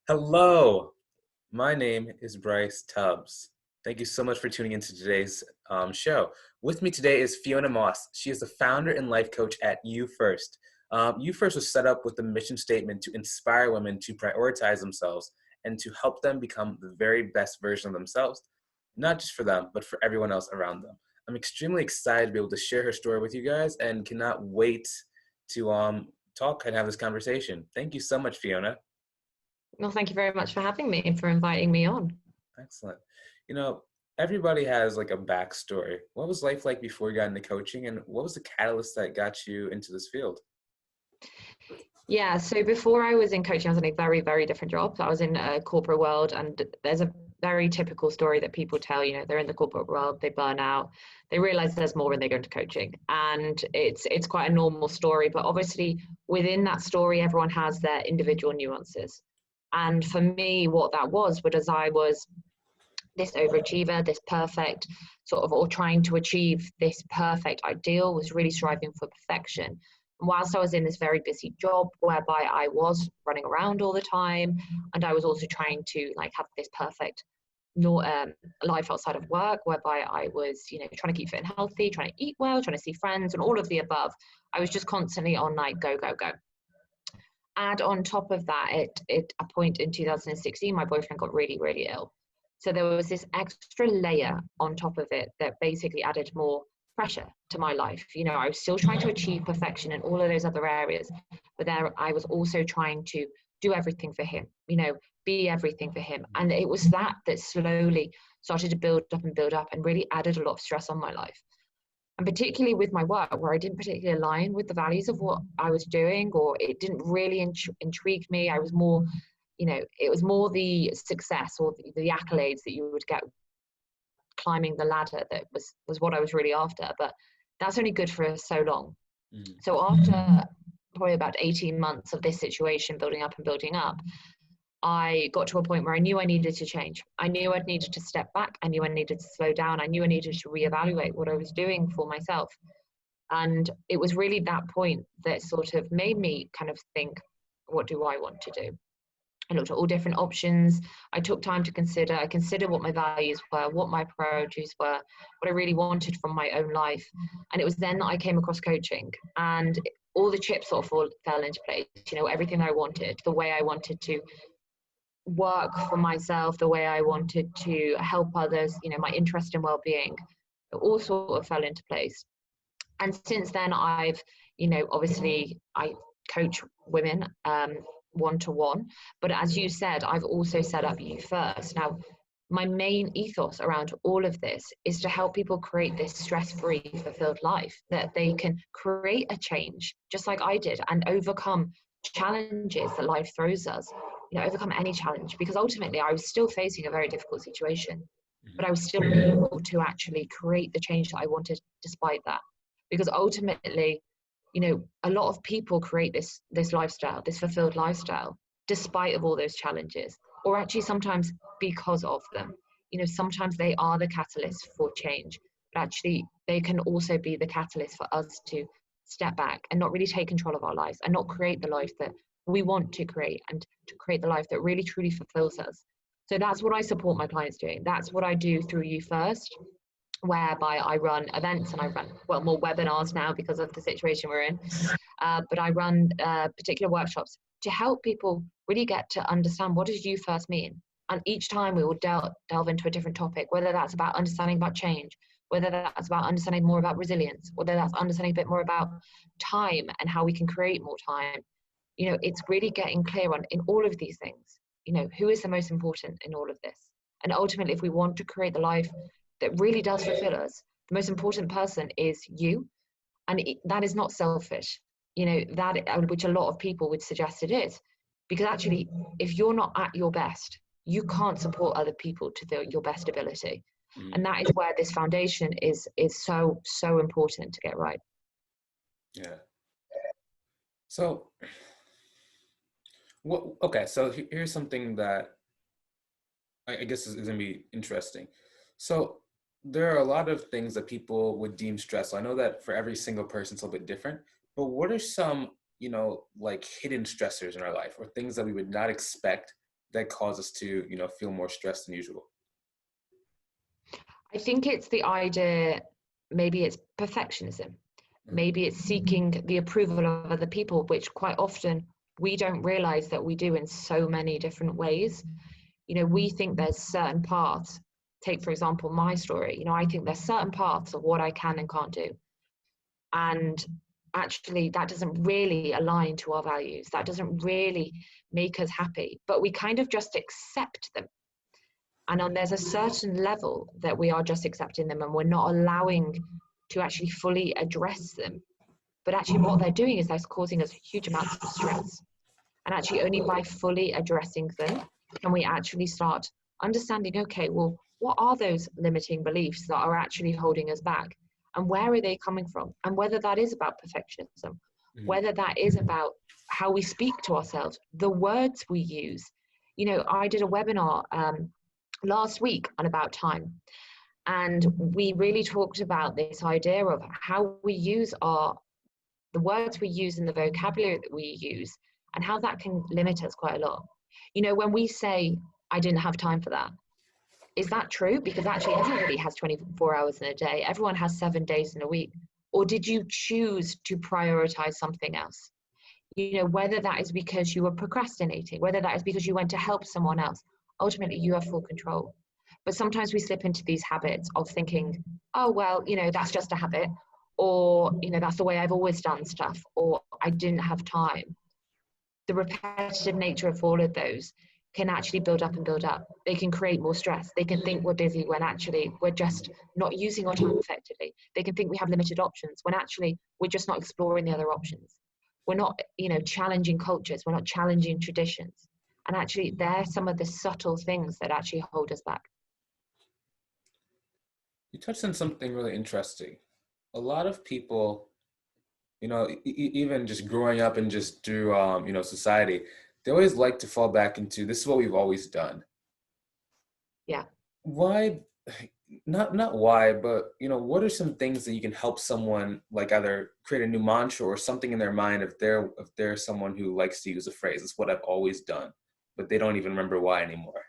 Hello, my name is Bryce Tubbs. Thank you so much for tuning into today's show. With me today is Fionna Moss. She is the founder and life coach at You First. You First was set up with the mission statement to inspire women to prioritize themselves and to help them become the very best version of themselves, not just for them, but for everyone else around them. I'm extremely excited to be able to share her story with you guys and cannot wait to talk and have this conversation. Thank you so much, Fionna. Well, thank you very much for having me and for inviting me on. Excellent. You know, everybody has like a backstory. What was life like before you got into coaching, and what was the catalyst that got you into this field? Yeah, so before I was in coaching, I was in a very, very different job. So I was in a corporate world, and there's a very typical story that people tell, they're in the corporate world, they burn out, they realize there's more when they go into coaching. And it's quite a normal story, but obviously within that story, everyone has their individual nuances. And for me, what that was as I was this overachiever, this perfect sort of, or trying to achieve this perfect ideal, was really striving for perfection. And whilst I was in this very busy job whereby I was running around all the time, and I was also trying to like have this perfect life outside of work, whereby I was, trying to keep fit and healthy, trying to eat well, trying to see friends, and all of the above. I was just constantly on like go, go, go. Add on top of that, at a point in 2016, my boyfriend got really, really ill. So there was this extra layer on top of it that basically added more pressure to my life. I was still trying to achieve perfection in all of those other areas, but there I was also trying to do everything for him, be everything for him. And it was that slowly started to build up and really added a lot of stress on my life. And particularly with my work, where I didn't particularly align with the values of what I was doing, or it didn't really intrigue me. I was more, it was more the success or the accolades that you would get climbing the ladder that was what I was really after. But that's only good for so long. So after probably about 18 months of this situation building up and building up, I got to a point where I knew I needed to change. I knew I needed to step back. I knew I needed to slow down. I knew I needed to reevaluate what I was doing for myself. And it was really that point that sort of made me kind of think, what do I want to do? I looked at all different options. I took time to consider. I considered what my values were, what my priorities were, what I really wanted from my own life. And it was then that I came across coaching, and all the chips sort of fell into place. Everything that I wanted, the way I wanted to work for myself, the way I wanted to help others, my interest in well-being, it all sort of fell into place. And since then, I've, obviously I coach women one-to-one, but as you said, I've also set up You First. Now, my main ethos around all of this is to help people create this stress-free, fulfilled life, that they can create a change, just like I did, and overcome challenges that life throws us, overcome any challenge, because ultimately I was still facing a very difficult situation, but I was still able to actually create the change that I wanted despite that. Because ultimately, a lot of people create this lifestyle, this fulfilled lifestyle, despite of all those challenges, or actually sometimes because of them. Sometimes they are the catalyst for change, but actually they can also be the catalyst for us to step back and not really take control of our lives and not create the life that we want to create, and to create the life that really truly fulfills us. So that's what I support my clients doing. That's what I do through You First, whereby I run events and I run, more webinars now because of the situation we're in. But I run particular workshops to help people really get to understand, what does You First mean? And each time we will delve into a different topic, whether that's about understanding about change, whether that's about understanding more about resilience, whether that's understanding a bit more about time and how we can create more time. It's really getting clear on, in all of these things, who is the most important in all of this. And ultimately, if we want to create the life that really does fulfill us, the most important person is you. And that is not selfish, that which a lot of people would suggest it is. Because actually, if you're not at your best, you can't support other people to your best ability. And that is where this foundation is so, so important to get right. Yeah. So, okay, so here's something that I guess is going to be interesting. So there are a lot of things that people would deem stressful. I know that for every single person, it's a little bit different, but what are some, like hidden stressors in our life, or things that we would not expect that cause us to, feel more stressed than usual? I think it's the idea, maybe it's perfectionism. Maybe it's seeking the approval of other people, which quite often we don't realize that we do in so many different ways. We think there's certain paths. Take, for example, my story. I think there's certain paths of what I can and can't do. And actually, that doesn't really align to our values. That doesn't really make us happy, but we kind of just accept them. And there's a certain level that we are just accepting them and we're not allowing to actually fully address them. But actually what they're doing is they're causing us huge amounts of stress. And actually only by fully addressing them can we actually start understanding, okay, well, what are those limiting beliefs that are actually holding us back? And where are they coming from? And whether that is about perfectionism, whether that is about how we speak to ourselves, the words we use. I did a webinar last week on about time. And we really talked about this idea of how we use the words we use and the vocabulary that we use, and how that can limit us quite a lot. When we say, I didn't have time for that, is that true? Because actually everybody has 24 hours in a day. Everyone has 7 days in a week. Or did you choose to prioritize something else? Whether that is because you were procrastinating, whether that is because you went to help someone else, ultimately you have full control. But sometimes we slip into these habits of thinking, oh, well, that's just a habit, or, that's the way I've always done stuff, or I didn't have time. The repetitive nature of all of those can actually build up and build up. They can create more stress. They can think we're busy when actually we're just not using our time effectively. They can think we have limited options when actually we're just not exploring the other options. We're not, challenging cultures. We're not challenging traditions. And actually, they're some of the subtle things that actually hold us back. You touched on something really interesting. A lot of people, even just growing up and just through, society, they always like to fall back into, this is what we've always done. Yeah. Why, not why, but, what are some things that you can help someone like either create a new mantra or something in their mind if they're someone who likes to use a phrase, it's what I've always done, but they don't even remember why anymore.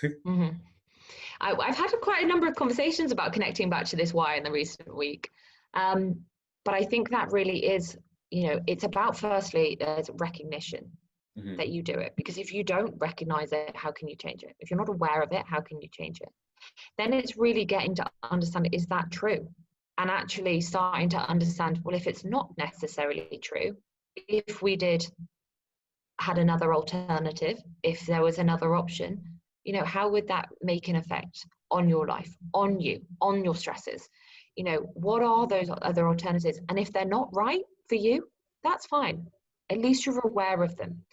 Mm-hmm. I've had quite a number of conversations about connecting back to this why in the recent week. But I think that really is, it's about, firstly, there's recognition that you do it. Because if you don't recognize it, how can you change it? If you're not aware of it, how can you change it? Then it's really getting to understand, is that true? And actually starting to understand, well, if it's not necessarily true, if we had another alternative, if there was another option, how would that make an effect on your life, on you, on your stresses? What are those other alternatives? And if they're not right for you, that's fine. At least you're aware of them.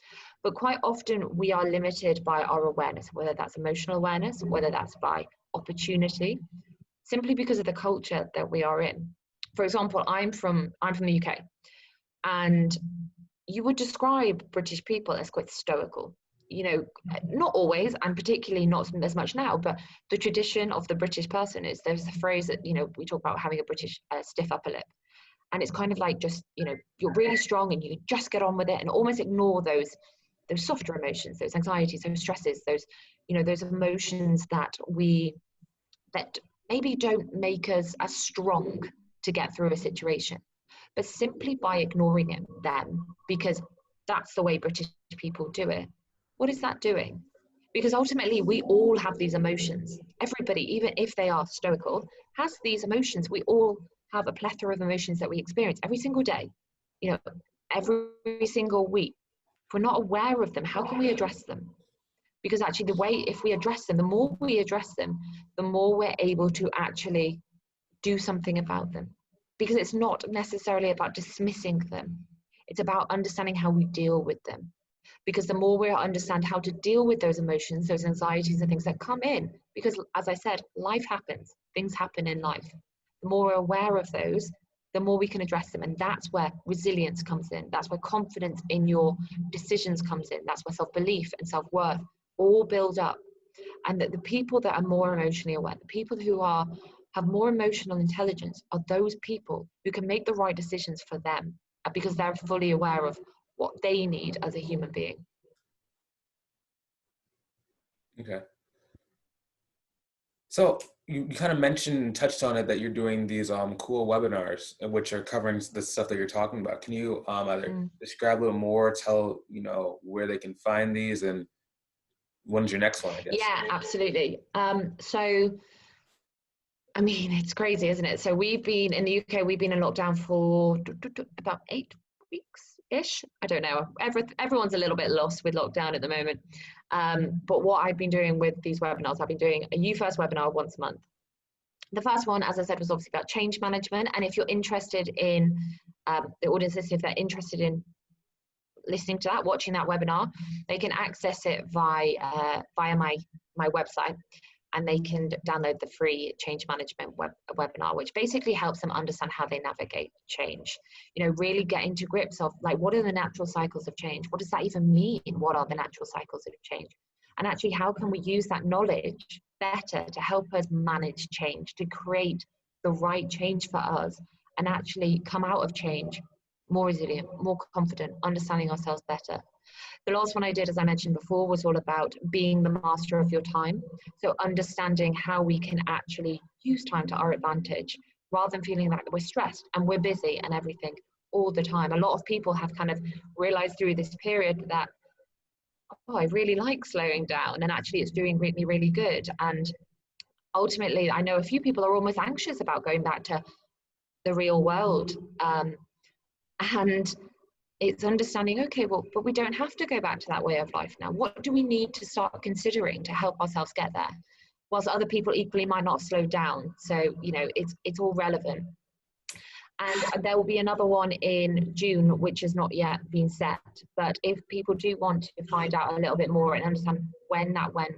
But quite often we are limited by our awareness, whether that's emotional awareness, whether that's by opportunity, simply because of the culture that we are in. For example, I'm from the UK, and you would describe British people as quite stoical. Not always, and particularly not as much now, but the tradition of the British person is, there's a phrase that, we talk about having a British stiff upper lip. And it's kind of like, just, you're really strong and you just get on with it and almost ignore those softer emotions, those anxieties, those stresses, those emotions that maybe don't make us as strong to get through a situation. But simply by ignoring them, because that's the way British people do it, what is that doing? Because ultimately, we all have these emotions. Everybody, even if they are stoical, has these emotions. We all have a plethora of emotions that we experience every single day, every single week. If we're not aware of them, how can we address them? Because actually, if we address them, the more we address them, the more we're able to actually do something about them. Because it's not necessarily about dismissing them. It's about understanding how we deal with them. Because the more we understand how to deal with those emotions, those anxieties and things that come in, because as I said, life happens, things happen in life. The more we're aware of those, the more we can address them. And that's where resilience comes in. That's where confidence in your decisions comes in. That's where self-belief and self-worth all build up. And that the people that are more emotionally aware, the people who have more emotional intelligence, are those people who can make the right decisions for them, because they're fully aware of what they need as a human being. Okay. So you kind of mentioned, touched on it, that you're doing these cool webinars, which are covering the stuff that you're talking about. Can you either Mm. describe a little more, tell where they can find these, and when's your next one, I guess? Yeah, absolutely. So I mean, it's crazy, isn't it? So we've been in the UK, we've been in lockdown for about 8 weeks-ish. I don't know. Everyone's a little bit lost with lockdown at the moment. But what I've been doing with these webinars, I've been doing a You First webinar once a month. The first one, as I said, was obviously about change management. And if you're interested in the audience listening, if they're interested in listening to that, watching that webinar, they can access it via my website, and they can download the free change management webinar, which basically helps them understand how they navigate change. Really get into grips of, like, what are the natural cycles of change? What does that even mean? What are the natural cycles of change? And actually, how can we use that knowledge better to help us manage change, to create the right change for us, and actually come out of change more resilient, more confident, understanding ourselves better. The last one I did, as I mentioned before, was all about being the master of your time. So understanding how we can actually use time to our advantage rather than feeling like we're stressed and we're busy and everything all the time. A lot of people have kind of realized through this period that, oh, I really like slowing down, and actually it's doing me really good. And ultimately, I know a few people are almost anxious about going back to the real world. And it's understanding, okay, well, but we don't have to go back to that way of life now. What do we need to start considering to help ourselves get there? Whilst other people equally might not slow down. So, it's all relevant. And there will be another one in June, which has not yet been set. But if people do want to find out a little bit more and understand when the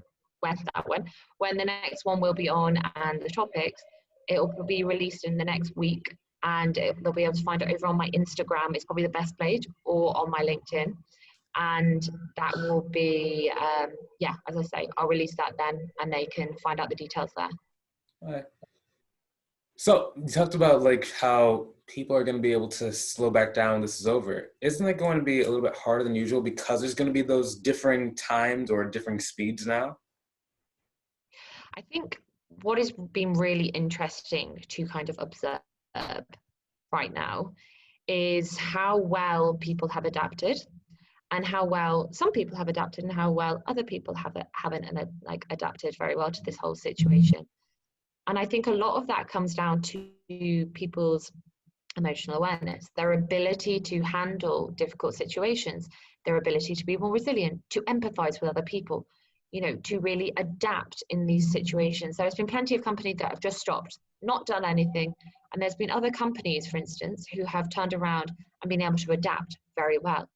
next one will be on and the topics, it will be released in the next week, and they'll be able to find it over on my Instagram. It's probably the best place, or on my LinkedIn. And that will be, as I say, I'll release that then, and they can find out the details there. All right. So you talked about like how people are going to be able to slow back down when this is over. Isn't it going to be a little bit harder than usual because there's going to be those differing times or differing speeds now? I think what has been really interesting to kind of observe right now is how well people have adapted, and how well some people have adapted, and how well other people haven't adapted very well to this whole situation. And I think a lot of that comes down to people's emotional awareness, their ability to handle difficult situations, their ability to be more resilient, to empathize with other people, to really adapt in these situations. There's been plenty of companies that have just stopped, not done anything. And there's been other companies, for instance, who have turned around and been able to adapt very well.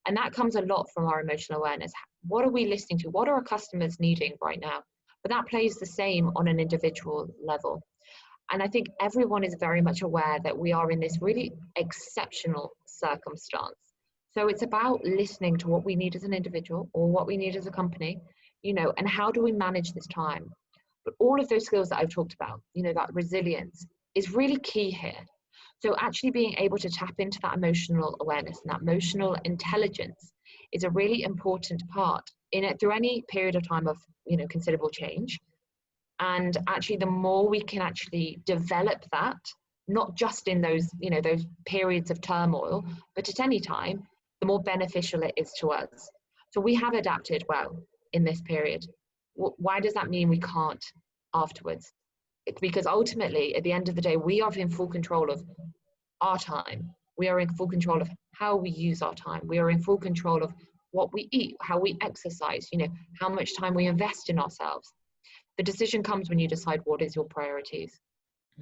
And that comes a lot from our emotional awareness. What are we listening to? What are our customers needing right now? But that plays the same on an individual level. And I think everyone is very much aware that we are in this really exceptional circumstance. So it's about listening to what we need as an individual or what we need as a company, and how do we manage this time? But all of those skills that I've talked about, that resilience is really key here. So actually being able to tap into that emotional awareness and that emotional intelligence is a really important part in it through any period of time of, considerable change. And actually, the more we can actually develop that, not just in those, those periods of turmoil, but at any time, the more beneficial it is to us. So we have adapted well in this period. Why does that mean we can't afterwards? It's because ultimately, at the end of the day, we are in full control of our time. We are in full control of how we use our time. We are in full control of what we eat, how we exercise, how much time we invest in ourselves. The decision comes when you decide what is your priorities.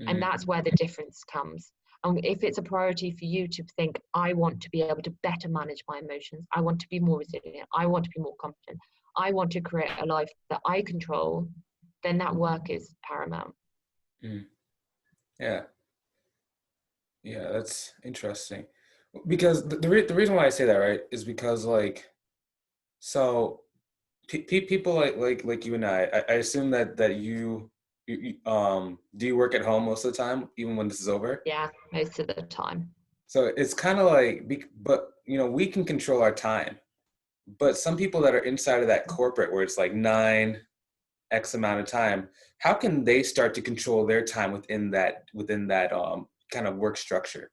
And that's where the difference comes. And if it's a priority for you to think, I want to be able to better manage my emotions, I want to be more resilient, I want to be more confident, I want to create a life that I control, then that work is paramount. Mm. Yeah. Yeah, that's interesting. Because the reason why I say that, right, is because like, so people like you and I assume that do you work at home most of the time, even when this is over? Yeah, most of the time. So it's kind of like, but we can control our time. But some people that are inside of that corporate where it's like 9 X amount of time, how can they start to control their time within that kind of work structure?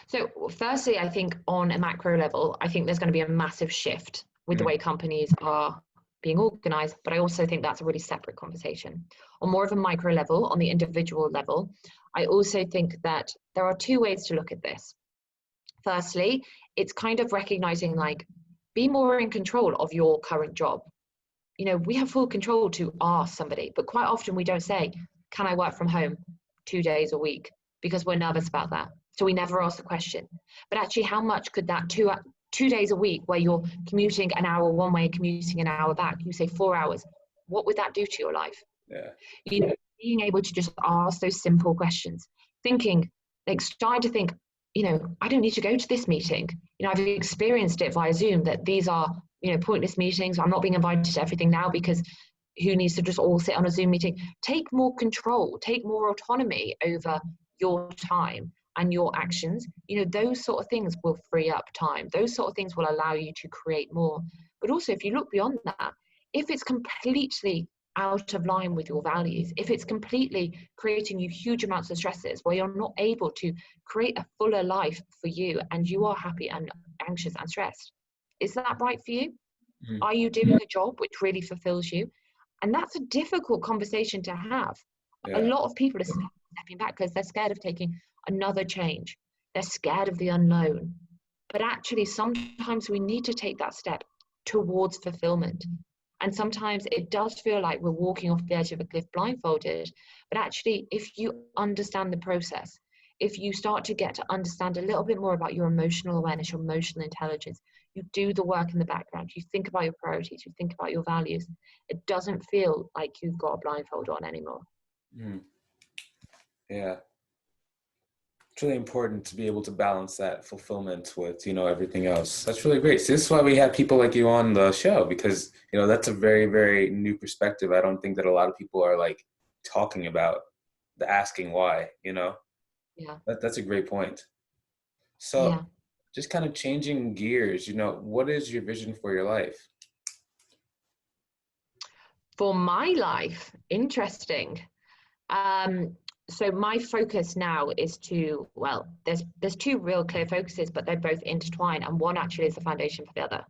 So firstly, I think on a macro level, I think there's going to be a massive shift with the Mm, way companies are being organized, but I also think that's a really separate conversation. On more of a micro level, on the individual level, I also think that there are two ways to look at this. Firstly, it's kind of recognizing, like, be more in control of your current job. You know, we have full control to ask somebody, but quite often we don't say, can I work from home 2 days a week? Because we're nervous about that. So we never ask the question. But actually, how much could that 2 days a week where you're commuting an hour one way, commuting an hour back, you say 4 hours, what would that do to your life? yeah. You know, being able to just ask those simple questions, thinking, like, starting to think, you know, I don't need to go to this meeting. You know, I've experienced it via Zoom that these are, you know, pointless meetings. I'm not being invited to everything now because who needs to just all sit on a Zoom meeting? Take more control, take more autonomy over your time and your actions. You know, those sort of things will free up time. Those sort of things will allow you to create more. But also, if you look beyond that, if it's completely out of line with your values, if it's completely creating you huge amounts of stresses where you're not able to create a fuller life for you and you are happy and anxious and stressed, is that right for you? Mm, Are you doing a job which really fulfills you? And that's a difficult conversation to have. A yeah. lot of people are stepping back because they're scared of taking another change. They're scared of the unknown. But actually, sometimes we need to take that step towards fulfillment. And sometimes it does feel like we're walking off the edge of a cliff blindfolded. But actually, if you understand the process, if you start to get to understand a little bit more about your emotional awareness, your emotional intelligence, you do the work in the background, you think about your priorities, you think about your values, it doesn't feel like you've got a blindfold on anymore. Mm, yeah. It's really important to be able to balance that fulfillment with, everything else. That's really great. So this is why we have people like you on the show, because, that's a very, very new perspective. I don't think that a lot of people are like talking about the asking why. Yeah. That's a great point. So Yeah. just kind of changing gears, what is your vision for your life? For my life, interesting. Um, so my focus now is to, well, there's two real clear focuses, but they're both intertwined, and one actually is the foundation for the other.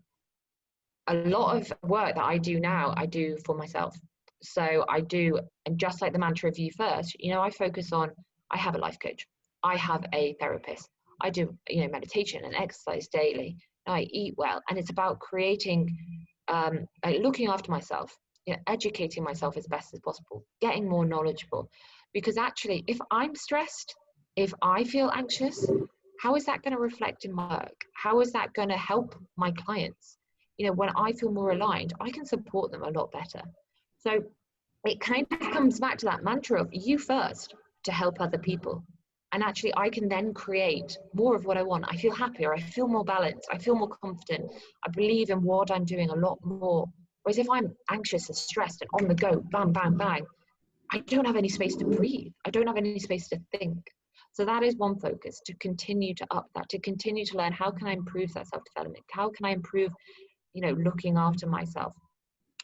A lot of work that I do now, I do for myself. So I do, and just like the mantra of you first, I focus on, I have a life coach, I have a therapist, I do, meditation and exercise daily, I eat well, and it's about creating, like looking after myself, educating myself as best as possible, getting more knowledgeable. Because actually, if I'm stressed, if I feel anxious, how is that going to reflect in my work? How is that going to help my clients? When I feel more aligned, I can support them a lot better. So it kind of comes back to that mantra of you first to help other people. And actually, I can then create more of what I want. I feel happier. I feel more balanced. I feel more confident. I believe in what I'm doing a lot more. Whereas if I'm anxious and stressed and on the go, bang, bang, bang, I don't have any space to breathe. I don't have any space to think. So that is one focus, to continue to up that, to continue to learn how can I improve that self-development? How can I improve, looking after myself?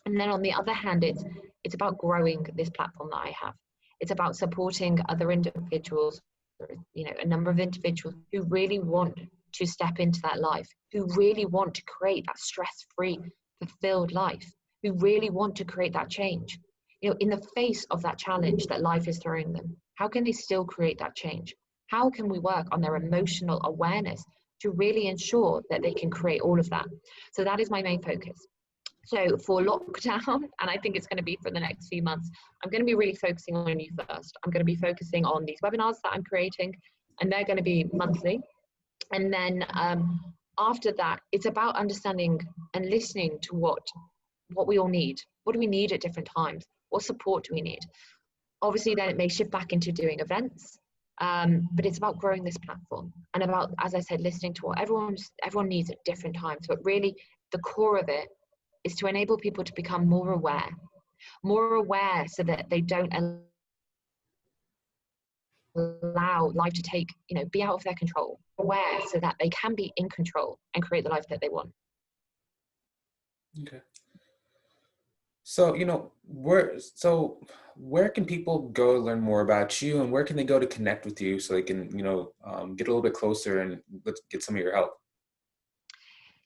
And then on the other hand, it's about growing this platform that I have. It's about supporting other individuals, a number of individuals who really want to step into that life, who really want to create that stress-free, fulfilled life, who really want to create that change. In the face of that challenge that life is throwing them, how can they still create that change? How can we work on their emotional awareness to really ensure that they can create all of that? So that is my main focus. So for lockdown, and I think it's going to be for the next few months, I'm going to be really focusing on you first. I'm going to be focusing on these webinars that I'm creating, and they're going to be monthly. And then after that, it's about understanding and listening to what we all need. What do we need at different times? What support do we need? Obviously, then it may shift back into doing events, but it's about growing this platform and about, as I said, listening to what everyone needs at different times. But really, the core of it is to enable people to become more aware so that they don't allow life to be out of their control, aware so that they can be in control and create the life that they want. Okay. So, where can people go to learn more about you, and where can they go to connect with you so they can, get a little bit closer and let's get some of your help?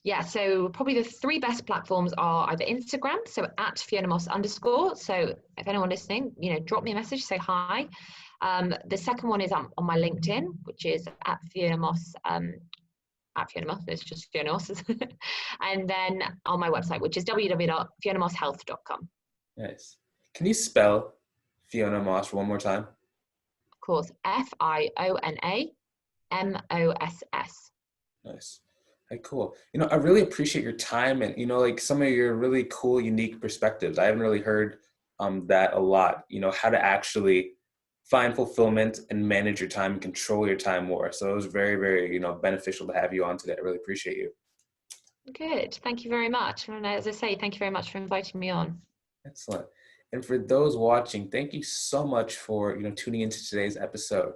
Yeah, so probably the three best platforms are either Instagram, so at Fionna Moss underscore. So if anyone listening, drop me a message, say hi. The second one is on my LinkedIn, which is at Fionna Moss. At Fionna Moss, it's just Fionna Moss. And then on my website, which is www.fionnamosshealth.com. Nice. Can you spell Fionna Moss one more time? Of course, FIONAMOSS. Nice. Hey, cool. I really appreciate your time and, like some of your really cool, unique perspectives. I haven't really heard that a lot, how to actually find fulfillment and manage your time and control your time more. So it was very, very, beneficial to have you on today. I really appreciate you. Good. Thank you very much. And as I say, thank you very much for inviting me on. Excellent. And for those watching, thank you so much for tuning into today's episode.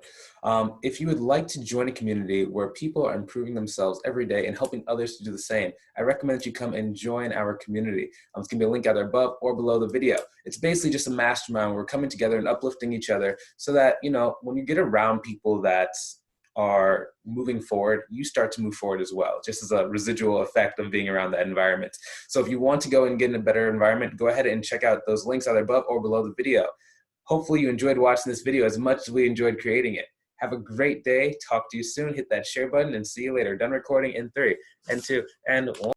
If you would like to join a community where people are improving themselves every day and helping others to do the same, I recommend that you come and join our community. It's going to be a link either above or below the video. It's basically just a mastermind where we're coming together and uplifting each other so that when you get around people that are moving forward, you start to move forward as well, just as a residual effect of being around that environment. So if you want to go and get in a better environment, go ahead and check out those links either above or below the video. Hopefully you enjoyed watching this video as much as we enjoyed creating it. Have a great day. Talk to you soon. Hit that share button and see you later. Done recording in 3 and 2 and 1.